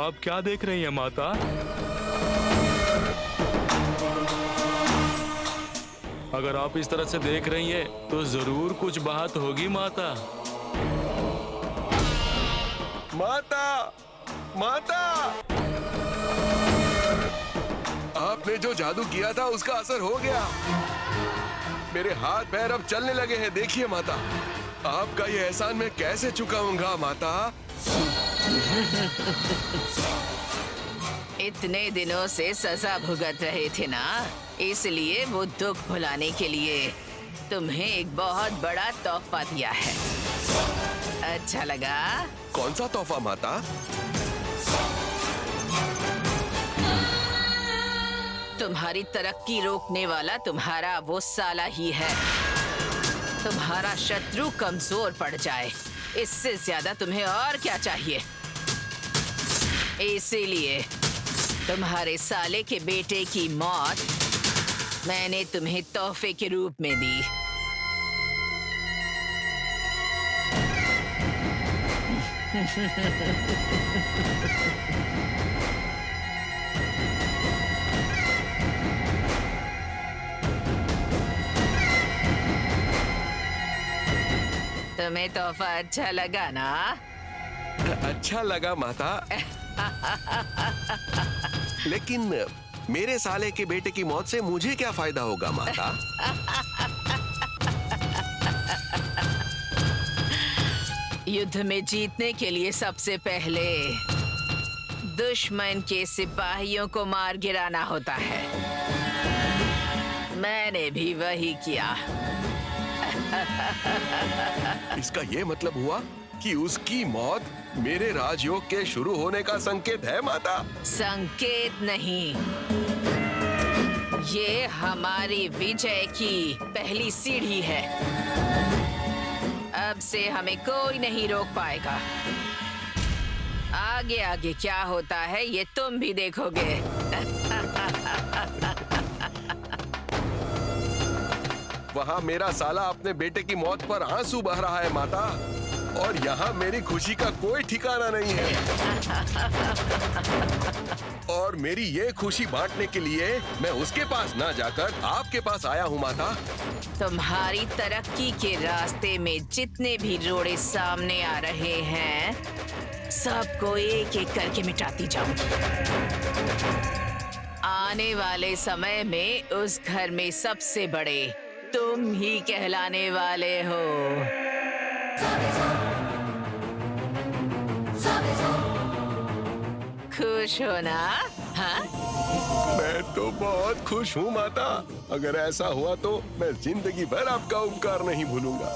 आप क्या देख रही हैं माता? अगर आप इस तरह से देख रही हैं तो जरूर कुछ बात होगी माता। माता, माता, आपने जो जादू किया था उसका असर हो गया। मेरे हाथ पैर अब चलने लगे हैं। देखिए माता, आपका ये एहसान मैं कैसे चुकाऊंगा माता? इतने दिनों से सजा भुगत रहे थे ना, इसलिए वो दुख भुलाने के लिए तुम्हें एक बहुत बड़ा तोहफा दिया है। अच्छा लगा? कौन सा तोहफा माता? तुम्हारी तरक्की रोकने वाला तुम्हारा वो साला ही है। तुम्हारा शत्रु कमजोर पड़ जाए, इससे ज्यादा तुम्हें और क्या चाहिए? इसीलिए तुम्हारे साले के बेटे की मौत मैंने तुम्हें तोहफे के रूप में दी। तुम्हें तोहफा अच्छा लगा ना? अच्छा लगा माता। लेकिन मेरे साले के बेटे की मौत से मुझे क्या फायदा होगा माता? युद्ध में जीतने के लिए सबसे पहले दुश्मन के सिपाहियों को मार गिराना होता है। मैंने भी वही किया। इसका ये मतलब हुआ कि उसकी मौत मेरे राजयोग के शुरू होने का संकेत है माता? संकेत नहीं, ये हमारी विजय की पहली सीढ़ी है। अब से हमें कोई नहीं रोक पाएगा। आगे आगे क्या होता है ये तुम भी देखोगे। वहाँ मेरा साला अपने बेटे की मौत पर आंसू बहा रहा है माता, और यहाँ मेरी खुशी का कोई ठिकाना नहीं है। और मेरी ये खुशी बांटने के लिए मैं उसके पास ना जाकर आपके पास आया हूँ माता। तुम्हारी तरक्की के रास्ते में जितने भी रोड़े सामने आ रहे हैं, सबको एक एक करके मिटाती जाऊंगी। आने वाले समय में उस घर में सबसे बड़े तुम ही कहलाने वाले हो। खुश हो ना? हाँ? मैं तो बहुत खुश हूँ माता। अगर ऐसा हुआ तो मैं जिंदगी भर आपका उपकार नहीं भूलूंगा।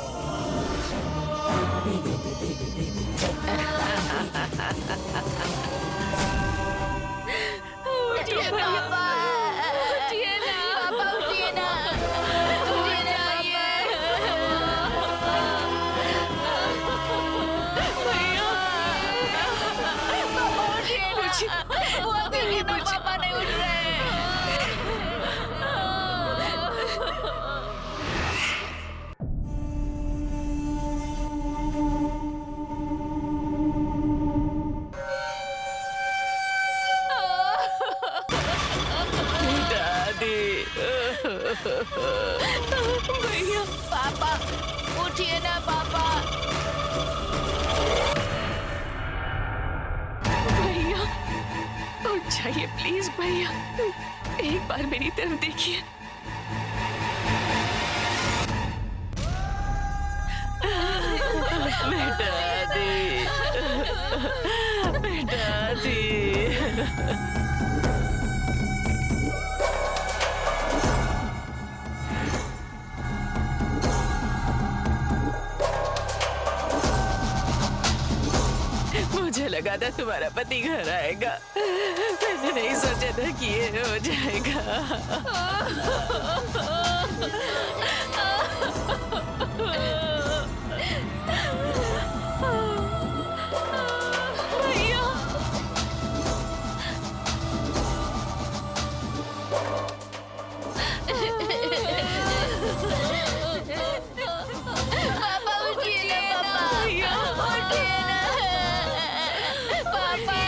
उठिए पापा, उठिए ना पापा, उठिए ना, उठिए ना भैया, वो देखिए ना पापा नहीं उठ रहे। भैया, पापा, उठिए ना पापा। भैया उठ जाइए प्लीज भैया, एक बार मेरी तरफ देखिए। बेटा दी, बेटा दी। मुझे लगा था तुम्हारा पति घर आएगा, मैंने नहीं सोचा था कि ये हो जाएगा। भैया, पापा उठिए ना पापा, उठिए ना पापा।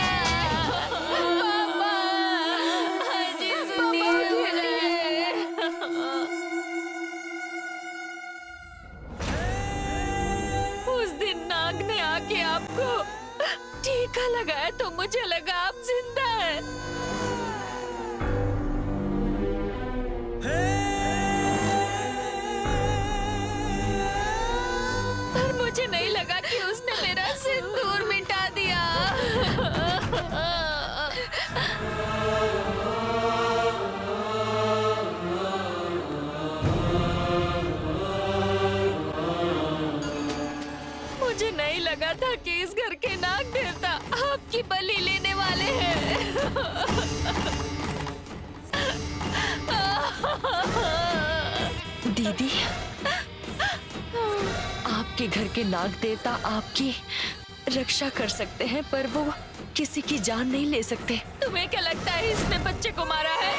टीका लगाया तो मुझे लगा आप जिंदा है। पर मुझे नहीं लगा कि उसने मेरा सिंदूर मिटा दिया। मुझे नहीं लगा था कि इस घर के नाग देवता आपकी बलि लेने वाले हैं। दीदी, आपके घर के नाग देवता आपकी रक्षा कर सकते हैं, पर वो किसी की जान नहीं ले सकते। तुम्हें क्या लगता है इसने बच्चे को मारा है?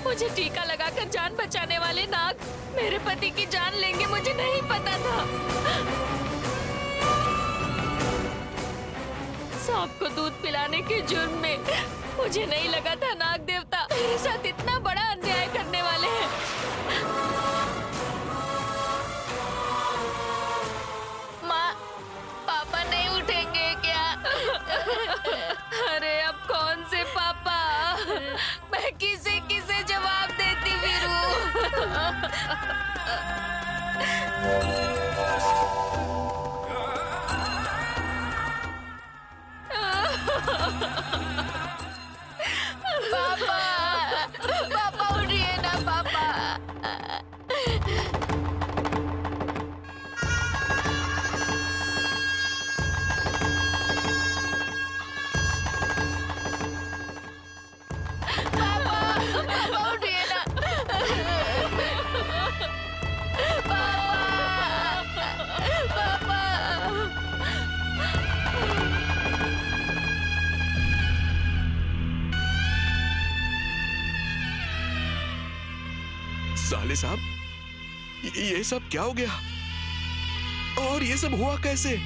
मुझे टीका लगाकर जान बचाने वाले नाग मेरे पति की जान लेंगे, मुझे नहीं पता था। सांप को दूध पिलाने के जुर्म में मुझे नहीं लगा था नाग देवता मेरे साथ इतना बड़ा अन्याय करने वाले हैं। माँ, पापा नहीं उठेंगे क्या? अरे अब कौन से पापा? मैं किसे किसे जवाब देती फिरूं? पापा, पापा उठिए ना पापा। पापा उठिए ना। पापा। साले साहब, ये सब क्या हो गया? और ये सब हुआ कैसे?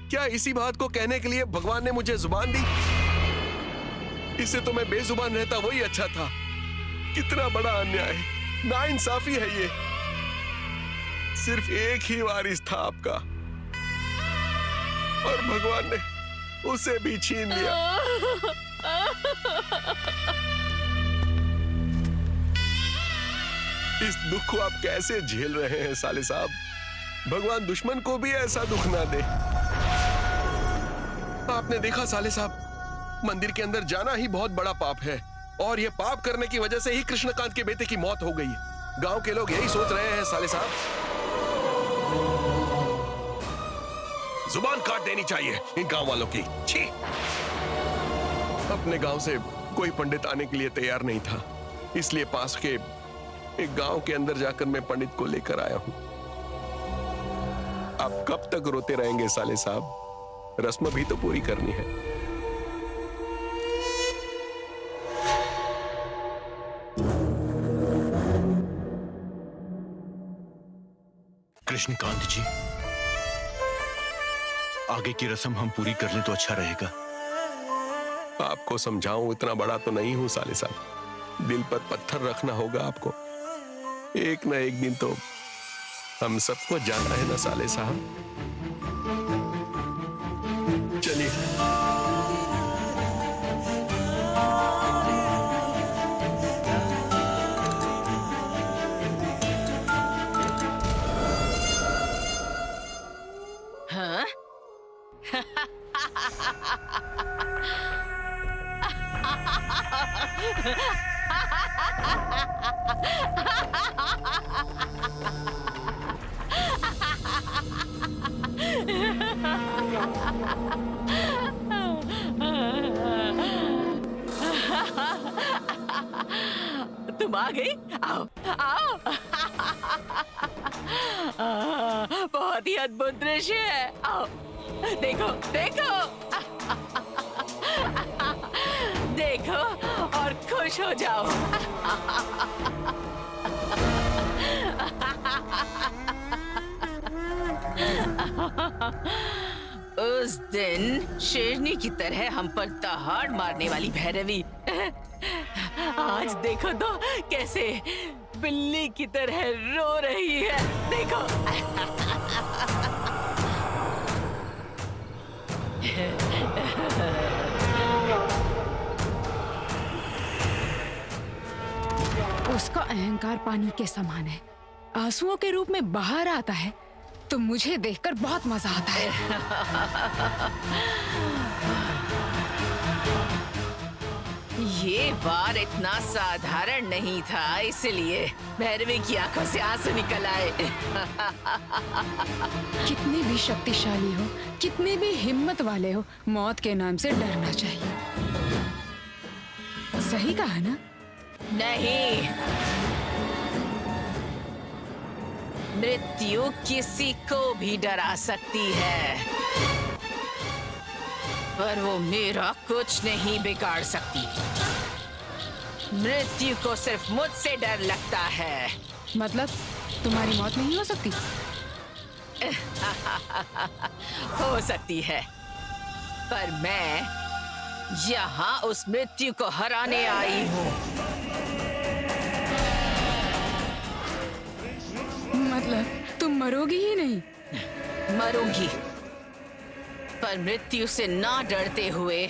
क्या इसी बात को कहने के लिए भगवान ने मुझे जुबान दी? इससे तो मैं बेजुबान रहता वही अच्छा था। कितना बड़ा अन्याय, नाइंसाफी है ये। सिर्फ एक ही वारिस था आपका और भगवान ने उसे भी छीन लिया। इस दुख को आप कैसे झेल रहे हैं साले साहब? भगवान दुश्मन को भी ऐसा दुख ना दे। आपने देखा साले साहब, मंदिर के अंदर जाना ही बहुत बड़ा पाप है और ये पाप करने की वजह से ही कृष्णकांत के बेटे की मौत हो गई है। गांव के लोग यही सोच रहे हैं साले साहब। जुबान काट देनी चाहिए इन गांव वालों की। छी! अपने गांव से कोई पंडित आने के लिए तैयार नहीं था, इसलिए पास के एक गांव के अंदर जाकर मैं पंडित को लेकर आया हूं। आप कब तक रोते रहेंगे साले साहब? रस्म भी तो पूरी करनी है। कृष्णकांत जी, आगे की रस्म हम पूरी कर लें तो अच्छा रहेगा। आपको समझाऊं, इतना बड़ा तो नहीं हूं साले साहब। दिल पर पत्थर रखना होगा आपको। एक न एक दिन तो हम सबको जाना है ना साले साहब। चलिए। हाँ? तुम आ गई? आओ आओ। बहुत ही अद्भुत दृश्य है। आओ देखो देखो। देखो और खुश हो जाओ। उस दिन शेरनी की तरह हम पर दहाड़ मारने वाली भैरवी आज देखो तो कैसे बिल्ली की तरह रो रही है। देखो उसका अहंकार पानी के समान है, आंसुओं के रूप में बाहर आता है तो मुझे देखकर बहुत मजा आता है। ये वार इतना साधारण नहीं था, इसलिए भैरवी की आंखों से आंसू निकल आए। कितने भी शक्तिशाली हो, कितने भी हिम्मत वाले हो, मौत के नाम से डरना चाहिए। सही कहा ना? नहीं, मृत्यु किसी को भी डरा सकती है, पर वो मेरा कुछ नहीं बिगाड़ सकती। मृत्यु को सिर्फ मुझसे डर लगता है। मतलब तुम्हारी मौत नहीं हो सकती? हो सकती है, पर मैं यहाँ उस मृत्यु को हराने आई हूँ। मतलब तुम मरोगी ही नहीं? मरूंगी, पर मृत्यु से ना डरते हुए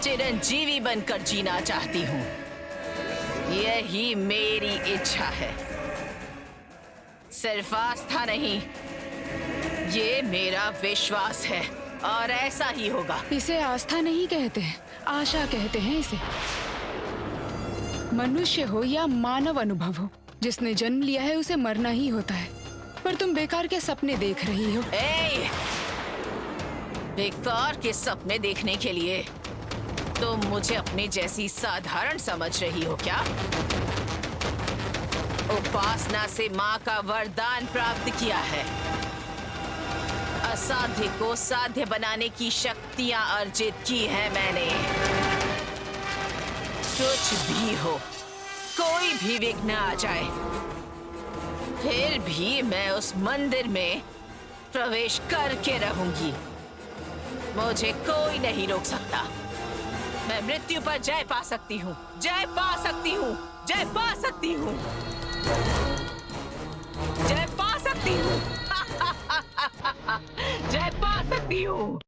चिरंजीवी बनकर जीना चाहती हूँ। यही मेरी इच्छा है, सिर्फ आस्था नहीं, ये मेरा विश्वास है और ऐसा ही होगा। इसे आस्था नहीं कहते हैं, आशा कहते हैं इसे। मनुष्य हो या मानव अनुभव हो, जिसने जन्म लिया है उसे मरना ही होता है। पर तुम बेकार के सपने देख रही हो। बेकार के सपने देखने के लिए तुम मुझे अपने जैसी साधारण समझ रही हो क्या? उपासना से माँ का वरदान प्राप्त किया है। असाध्य को साध्य बनाने की शक्तियां अर्जित की है मैंने। कुछ भी हो, कोई भी विघ्न आ जाए, फिर भी मैं उस मंदिर में प्रवेश करके रहूंगी। मुझे कोई नहीं रोक सकता। मैं मृत्यु पर जय पा सकती हूँ, जय पा सकती हूँ, जय पा सकती हूँ, जय पा सकती हूँ, जय पा सकती हूँ।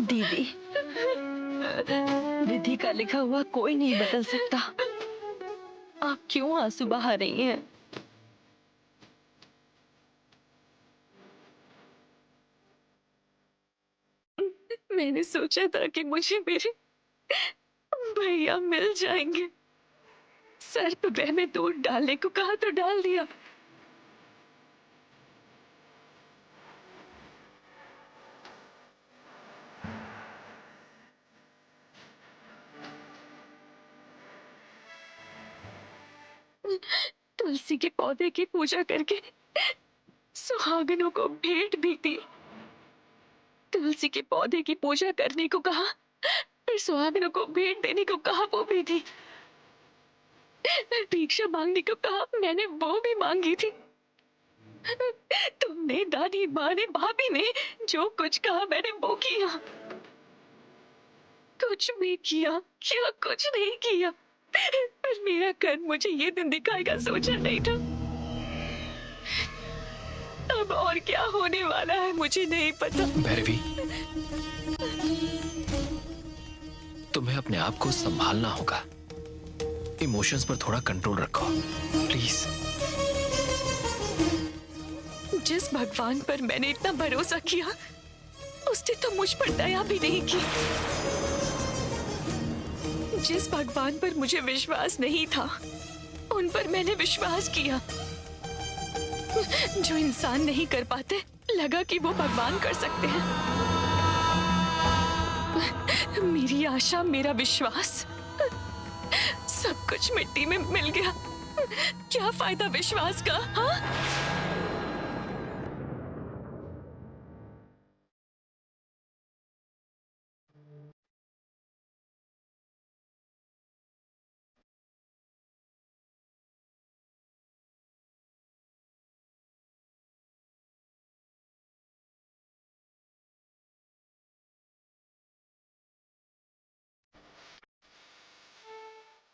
दीदी, विधि का लिखा हुआ कोई नहीं बदल सकता। आप क्यों आंसू बहा रही हैं? मैंने सोचा था कि मुझे मेरे भैया मिल जाएंगे। सर पे बहने दूध डालने को कहा तो डाल दिया। तुलसी के पौधे की पूजा करके सुहागनों को भेंट भी दी। तुलसी के पौधे की पूजा करने को कहा, फिर सुहागनों को भेंट देने को कहा, वो भी दी। भिक्षा मांगने को कहा, मैंने वो भी मांगी थी। तुमने, दादी माँ ने, भाभी ने जो कुछ कहा मैंने वो किया। कुछ भी किया, क्या कुछ नहीं किया। पर मेरा कर्म मुझे ये दिन दिखाएगा सोचा नहीं था। अब और क्या होने वाला है मुझे नहीं पता। भैरवी, तुम्हें अपने आप को संभालना होगा। इमोशंस पर थोड़ा कंट्रोल रखो प्लीज। जिस भगवान पर मैंने इतना भरोसा किया उसने तो मुझ पर दया भी नहीं की। जिस भगवान पर मुझे विश्वास नहीं था उन पर मैंने विश्वास किया। जो इंसान नहीं कर पाते लगा कि वो भगवान कर सकते हैं। मेरी आशा, मेरा विश्वास, सब कुछ मिट्टी में मिल गया। क्या फायदा विश्वास का? हाँ?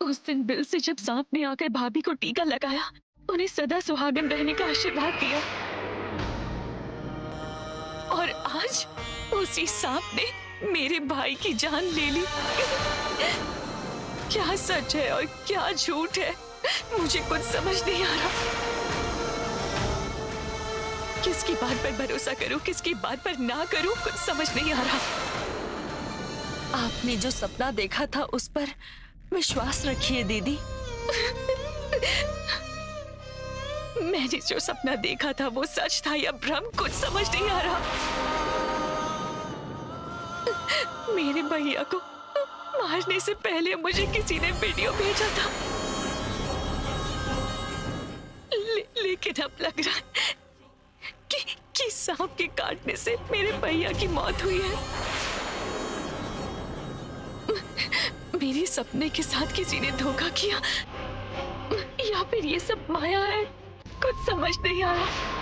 उस दिन बिल से जब सांप ने आकर भाभी को टीका लगाया, उन्हें सदा सुहागन रहने का आशीर्वाद दिया, और आज उसी सांप ने मेरे भाई की जान ले ली। क्या सच है और क्या झूठ है मुझे कुछ समझ नहीं आ रहा। किसकी बात पर भरोसा करूं, किसकी बात पर ना करूं, कुछ समझ नहीं आ रहा। आपने जो सपना देखा था उस पर विश्वास रखिए दीदी। मैंने जो सपना देखा था वो सच था या भ्रम, कुछ समझ नहीं आ रहा। मेरे भैया को मारने से पहले मुझे किसी ने वीडियो भेजा था, लेकिन अब लग रहा है कि सांप के काटने से मेरे भैया की मौत हुई है। मेरे सपने के साथ किसी ने धोखा किया या फिर ये सब माया है, कुछ समझ नहीं आ रहा।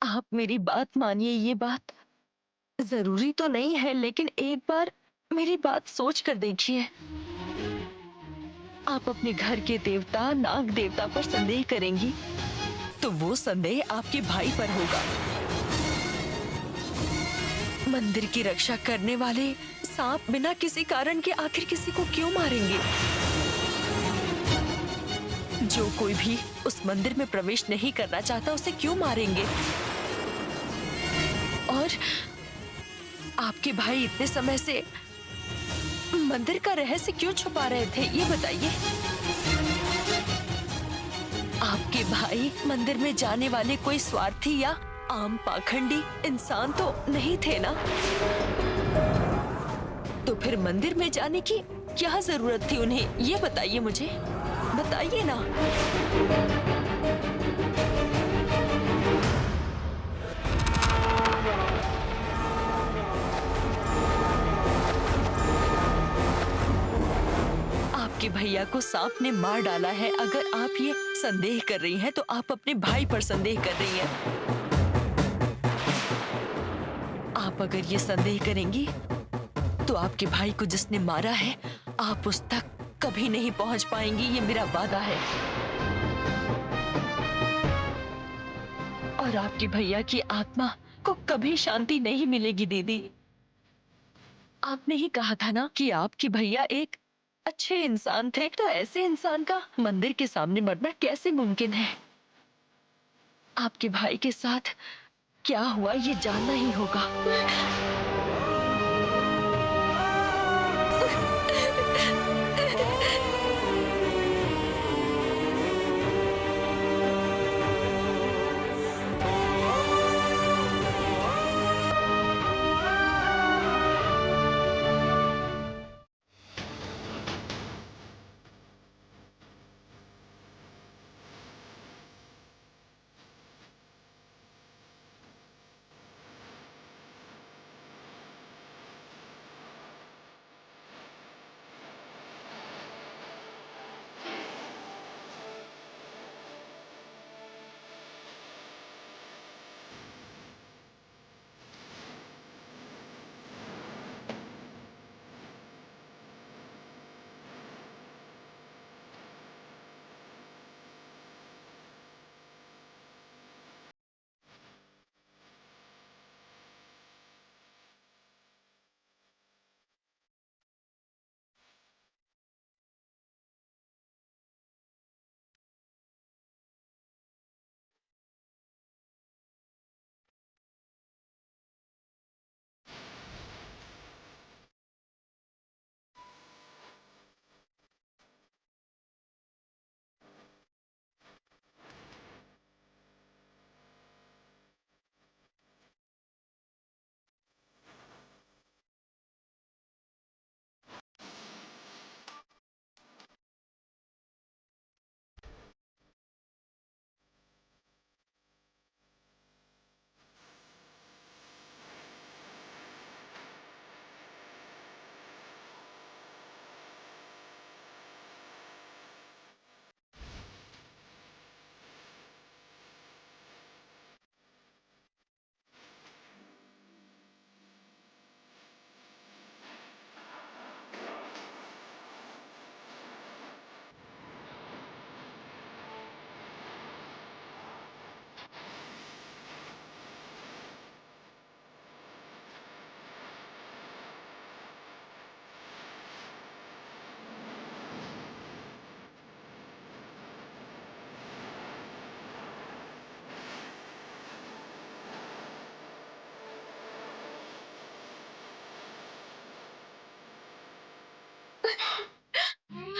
आप मेरी बात मानिए, ये बात जरूरी तो नहीं है, लेकिन एक बार मेरी बात सोच कर देखिए। आप अपने घर के देवता नाग देवता पर संदेह करेंगी तो वो संदेह आपके भाई पर होगा। मंदिर की रक्षा करने वाले सांप बिना किसी कारण के आखिर किसी को क्यों मारेंगे? जो कोई भी उस मंदिर में प्रवेश नहीं करना चाहता उसे क्यों मारेंगे? और आपके भाई इतने समय से मंदिर का रहस्य क्यों छुपा रहे थे, ये बताइए। आपके भाई मंदिर में जाने वाले कोई स्वार्थी या आम पाखंडी इंसान तो नहीं थे ना? तो फिर मंदिर में जाने की क्या जरूरत थी उन्हें, ये बताइए मुझे, बताइए ना। आपके भैया को सांप ने मार डाला है। अगर आप ये संदेह कर रही हैं तो आप अपने भाई पर संदेह कर रही हैं। आप अगर ये संदेह करेंगी तो आपके भाई को जिसने मारा है आप उस तक कभी नहीं पहुंच पाएंगी, ये मेरा वादा है। और आपकी भैया की आत्मा को कभी शांति नहीं मिलेगी दीदी। आपने ही कहा था ना कि आपकी भैया एक अच्छे इंसान थे, तो ऐसे इंसान का मंदिर के सामने मरना कैसे मुमकिन है? आपके भाई के साथ क्या हुआ ये जानना ही होगा।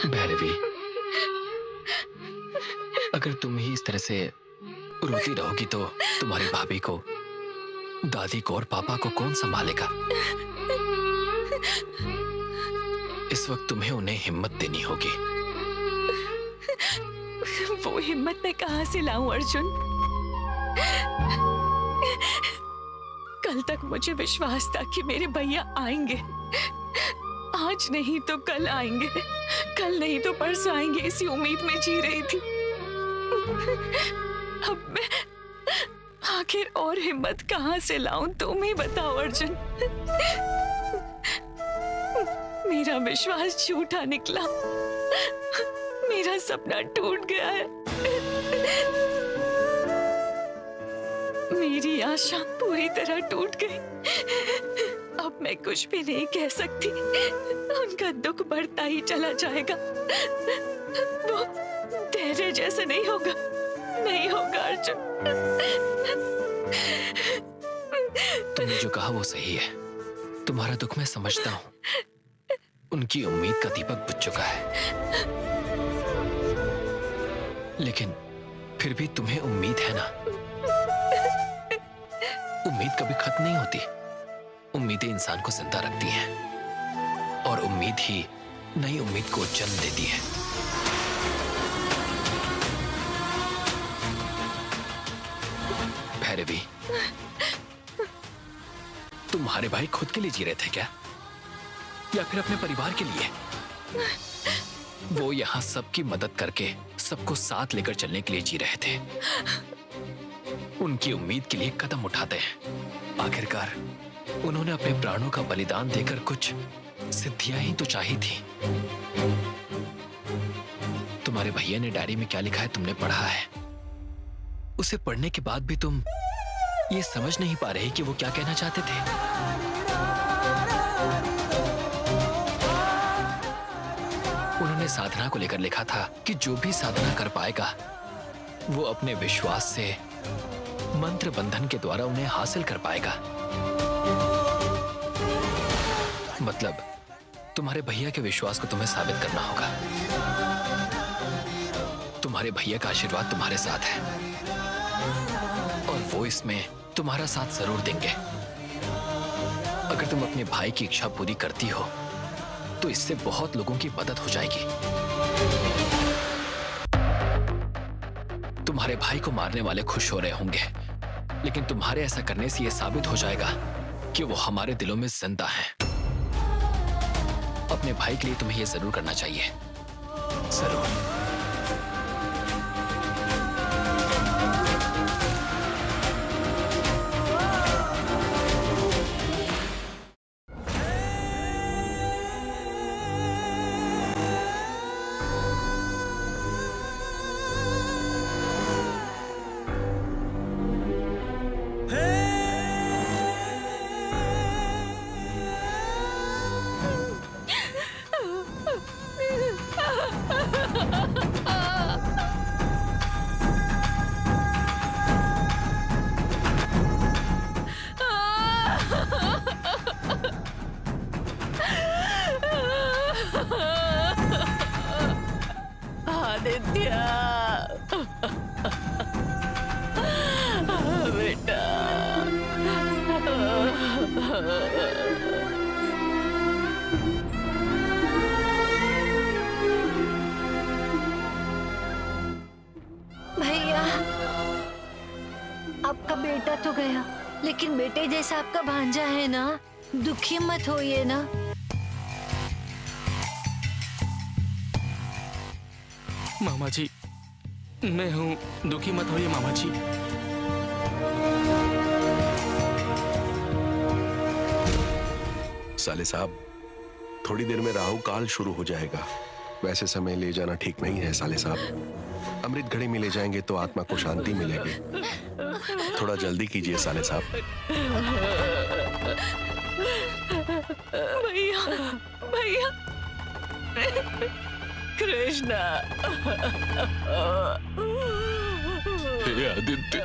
भैरवी, अगर तुम ही इस तरह से रोती रहोगी तो तुम्हारी भाभी को, दादी को और पापा को कौन संभालेगा? इस वक्त तुम्हें उन्हें हिम्मत देनी होगी। वो हिम्मत मैं कहां से लाऊं अर्जुन? कल तक मुझे विश्वास था कि मेरे भैया आएंगे। आज नहीं तो कल आएंगे, कल नहीं तो परसों आएंगे, इसी उम्मीद में जी रही थी। अब मैं आखिर और हिम्मत कहां से लाऊं? तुम ही बताओ अर्जुन। मेरा विश्वास झूठा निकला, मेरा सपना टूट गया है, मेरी आशा पूरी तरह टूट गई। अब मैं कुछ भी नहीं कह सकती, उनका दुख बढ़ता ही चला जाएगा। वो तेरे जैसा नहीं होगा, नहीं होगा अर्जुन। तुमने जो कहा वो सही है, तुम्हारा दुख मैं समझता हूँ। उनकी उम्मीद का दीपक बुझ चुका है, लेकिन फिर भी तुम्हें उम्मीद है ना? उम्मीद कभी खत्म नहीं होती। उम्मीदें इंसान को जिंदा रखती हैं और उम्मीद ही नई उम्मीद को जन्म देती है। भैरवी, तुम्हारे भाई खुद के लिए जी रहे थे क्या, या फिर अपने परिवार के लिए? वो यहाँ सबकी मदद करके सबको साथ लेकर चलने के लिए जी रहे थे। उनकी उम्मीद के लिए कदम उठाते हैं। आखिरकार उन्होंने अपने प्राणों का बलिदान देकर कुछ सिद्धियां ही तो चाहिए थी। तुम्हारे भैया ने डायरी में क्या लिखा है तुमने पढ़ा है। उसे पढ़ने के बाद भी तुम ये समझ नहीं पा रहे कि वो क्या कहना चाहते थे। उन्होंने साधना को लेकर लिखा था कि जो भी साधना कर पाएगा वो अपने विश्वास से मंत्र बंधन के द्वारा उन्हें हासिल कर पाएगा। मतलब तुम्हारे भैया के विश्वास को तुम्हें साबित करना होगा। तुम्हारे भैया का आशीर्वाद तुम्हारे साथ है और वो इसमें तुम्हारा साथ जरूर देंगे। अगर तुम अपने भाई की इच्छा पूरी करती हो तो इससे बहुत लोगों की मदद हो जाएगी। तुम्हारे भाई को मारने वाले खुश हो रहे होंगे, लेकिन तुम्हारे ऐसा करने से यह साबित हो जाएगा कि वो हमारे दिलों में जिंदा हैं। अपने भाई के लिए तुम्हें यह जरूर करना चाहिए, जरूर। आदित्य बेटा, भैया, आपका बेटा तो गया, लेकिन बेटे जैसा आपका भांजा है ना, दुखी मत होइए ना। मामा जी, मैं हूं, दुखी मत होइए मामा जी। साले साहब, थोड़ी देर में राहु काल शुरू हो जाएगा। वैसे समय ले जाना ठीक नहीं है साले साहब। अमृत घड़ी में ले जाएंगे तो आत्मा को शांति मिलेगी। थोड़ा जल्दी कीजिए साले साहब। भैया, भैया, कृष्णा। हे आदित्य,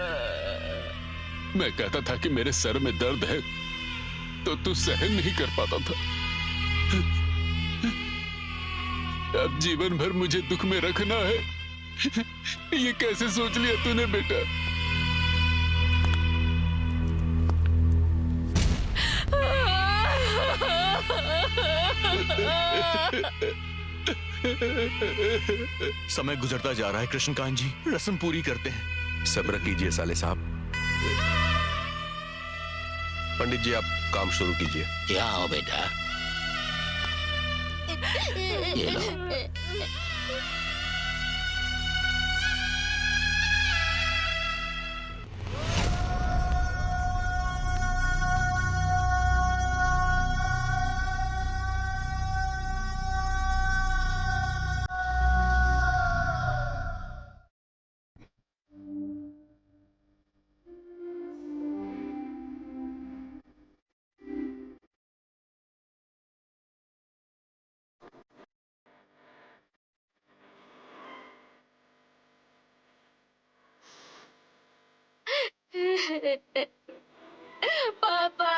मैं कहता था कि मेरे सर में दर्द है तो तू सहन नहीं कर पाता था। अब जीवन भर मुझे दुख में रखना है, ये कैसे सोच लिया तूने बेटा? समय गुजरता जा रहा है कृष्णकांत जी, रस्म पूरी करते हैं। सब्र कीजिए साले साहब। पंडित जी, आप काम शुरू कीजिए। क्या हो बेटा? ये लो। पापा।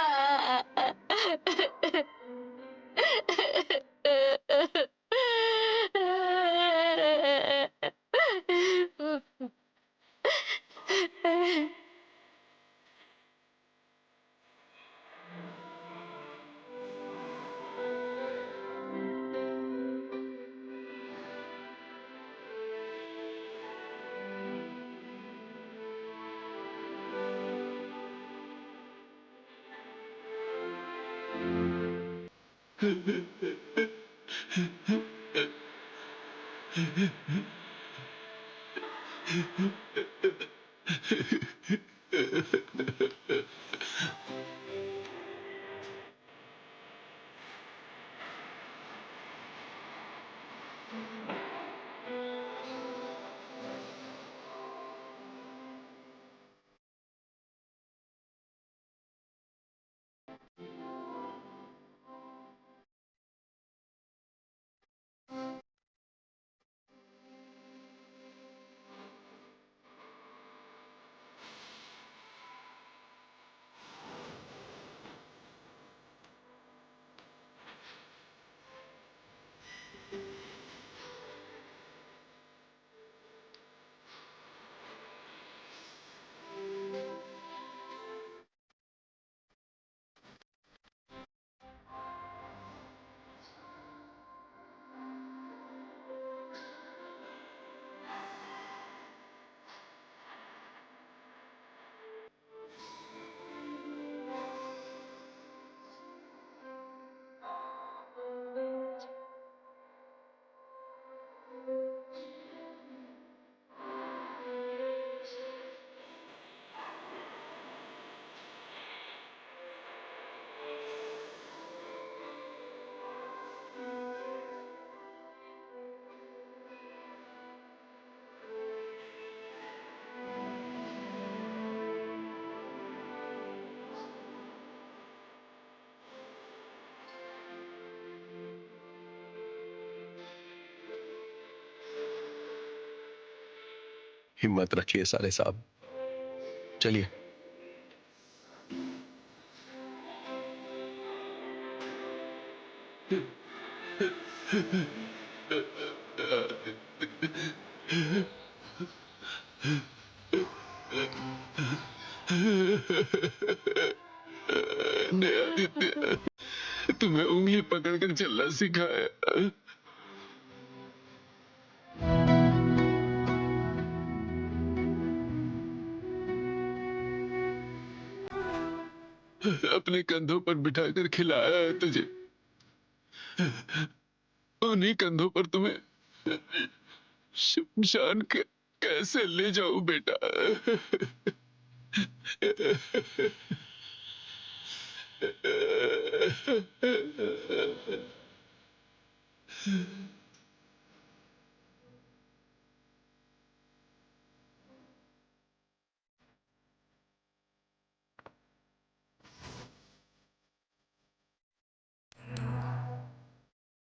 हिम्मत रखिए साले साहब, चलिए। ने आदित्य, तुम्हें उंगली पकड़कर चलना सिखाया। अपने कंधों पर बिठाकर खिलाया है तुझे, उन्हीं कंधों पर तुम्हें शमशान कैसे ले जाऊं बेटा।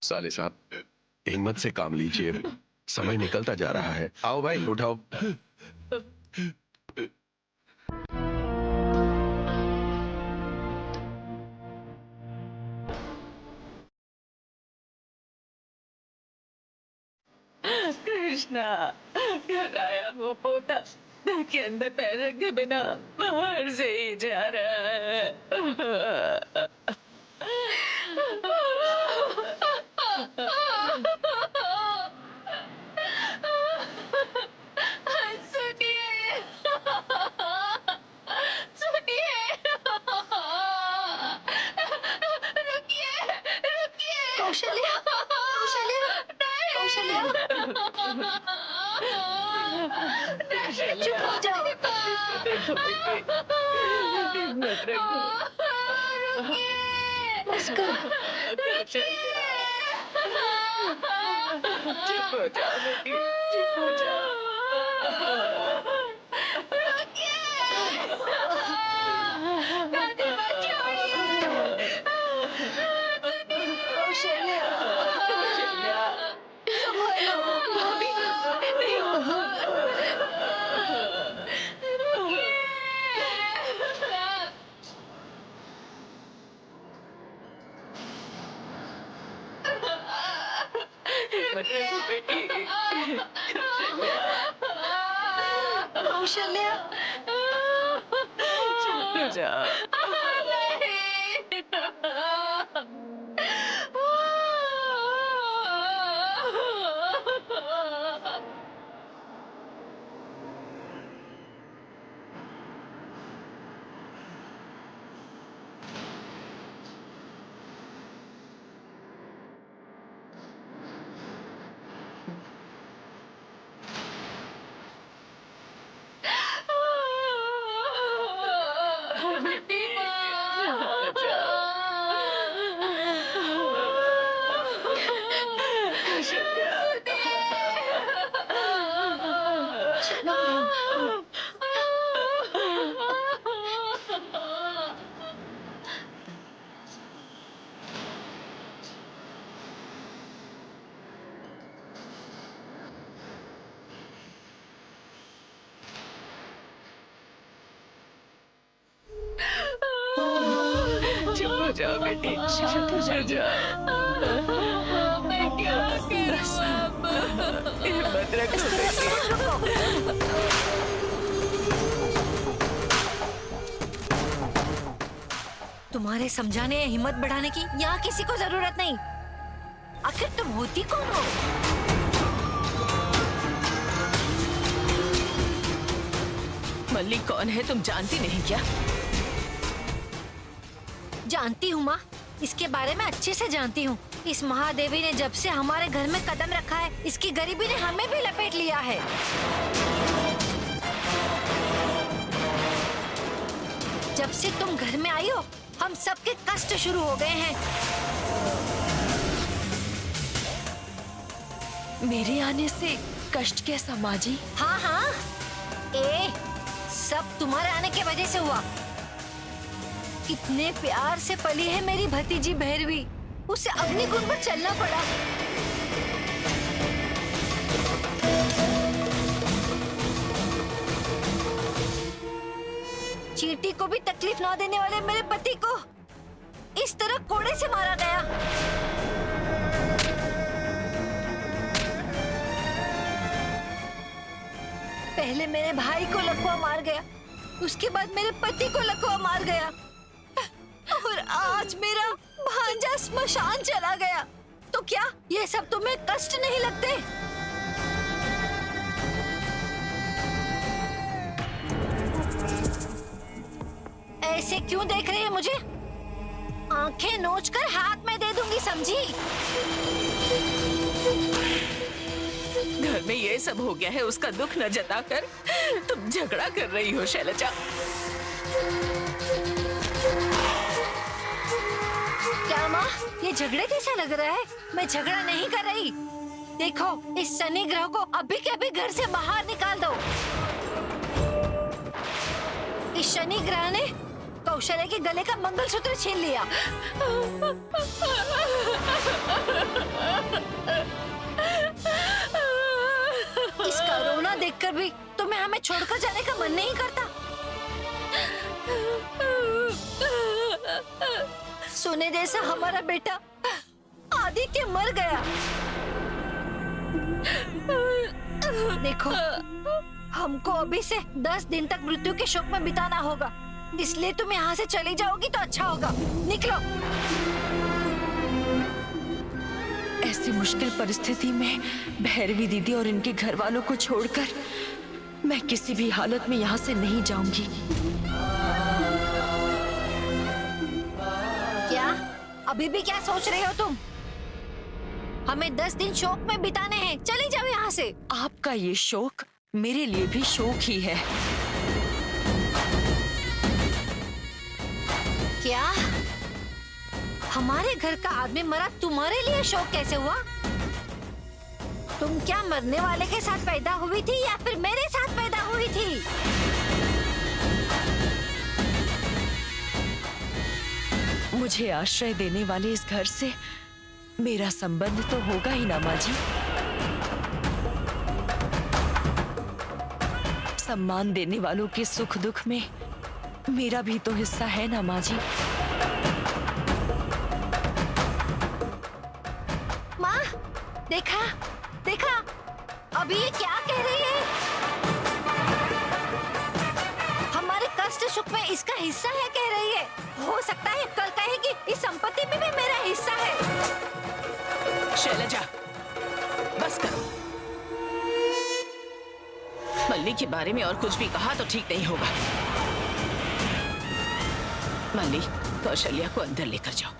साले साहब, हिम्मत से काम लीजिए, समय निकलता जा रहा है। आओ भाई, उठाओ। कृष्णा, घर आया वो पोता के अंदर पैर रखे बिना बाहर से ही जा रहा है। कौशल्या, कौशल्या, कौशल्या, चुप हो जाओ। हिम्मत रखो। बस करो। चुप हो जाओ बेटी, चुप हो जाओ। कौशल्या, कौशल्या, संभालो। भाभी, नहीं होगा। हिम्मत रखो बेटी। कौशल्या, चुप हो जाओ। चुप हो जाओ बेटी, शांत हो जाओ। मैं क्या करूं? हिम्मत रखो बेटी। तुम्हारे समझाने या हिम्मत बढ़ाने की यहाँ किसी को जरूरत नहीं। आखिर तुम होती कौन हो? मल्लिक कौन है तुम जानती नहीं क्या? जानती हूँ माँ, इसके बारे में अच्छे से जानती हूँ। इस महादेवी ने जब से हमारे घर में कदम रखा है, इसकी गरीबी ने हमें भी लपेट लिया है। जब से तुम घर में आई हो, हम सबके कष्ट शुरू हो गए हैं। मेरे आने से कष्ट कैसा माँ जी? हाँ हाँ, सब तुम्हारे आने की वजह से हुआ। कितने प्यार से पली है मेरी भतीजी भैरवी, उसे अग्निकुंड पर चलना पड़ा। चींटी को भी तकलीफ ना देने वाले मेरे पति को इस तरह कोड़े से मारा गया। पहले मेरे भाई को लकवा मार गया, उसके बाद मेरे पति को लकवा मार गया और आज मेरा भांजा स्मशान चला गया। तो क्या ये सब तुम्हें कष्ट नहीं लगते? ऐसे क्यों देख रही है मुझे? आंखें नोचकर हाथ में दे दूंगी, समझी? घर में ये सब हो गया है, उसका दुख न जताकर तुम झगड़ा कर रही हो शैलजा। क्या माँ, ये झगड़े जैसा लग रहा है? मैं झगड़ा नहीं कर रही। देखो, इस शनि ग्रह को अभी के अभी घर से बाहर निकाल दो। इस शनि ग्रह ने कौशल्या के गले का मंगलसूत्र छीन लिया। इसका रोना देखकर भी तुम्हें हमें छोड़कर जाने का मन नहीं करता? सोने जैसा हमारा बेटा आदित्य मर गया। देखो, हमको अभी से 10 दिन तक मृत्यु के शोक में बिताना होगा, इसलिए तुम यहाँ से चली जाओगी तो अच्छा होगा। निकलो। ऐसी मुश्किल परिस्थिति में भैरवी दीदी और इनके घर वालों को छोड़कर मैं किसी भी हालत में यहाँ से नहीं जाऊंगी। क्या? अभी भी क्या सोच रहे हो तुम? हमें 10 दिन शोक में बिताने हैं, चली जाओ यहाँ से। आपका ये शोक मेरे लिए भी शोक ही है। क्या? हमारे घर का आदमी मरा, तुम्हारे लिए शोक कैसे हुआ? तुम क्या मरने वाले के साथ पैदा हुई थी या फिर मेरे साथ पैदा हुई थी? मुझे आश्रय देने वाले इस घर से मेरा संबंध तो होगा ही ना माँ जी। सम्मान देने वालों के सुख दुख में मेरा भी तो हिस्सा है ना माँ जी। माँ, देखा देखा, अभी ये क्या कह रही है? हमारे कष्ट सुख में इसका हिस्सा है कह रही है। हो सकता है कल कहेगी इस संपत्ति में भी मेरा हिस्सा है। शैलजा, बस करो। मल्ली के बारे में और कुछ भी कहा तो ठीक नहीं होगा। मल्ली, कौशल्या को अंदर लेकर जाओ।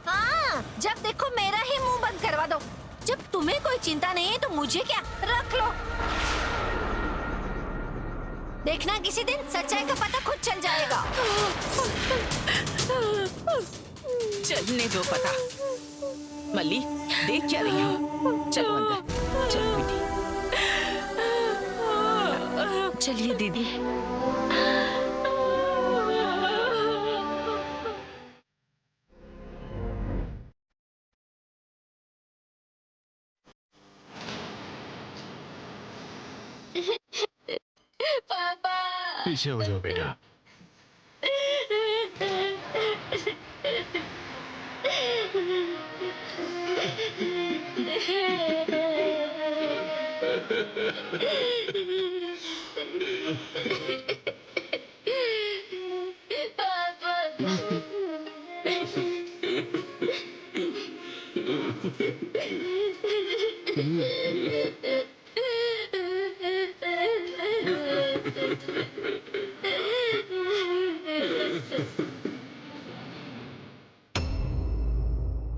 हाँ, जब देखो मेरा ही मुंह बंद करवा दो। जब तुम्हें कोई चिंता नहीं है तो मुझे क्या, रख लो। देखना किसी दिन सच्चाई का पता खुद चल जाएगा। चलने दो पता। मल्ली, देख क्या रही हो? चलो अंदर, चलो बेटी। चलिए दीदी। पापा, पीछे हो जाओ बेटा। पापा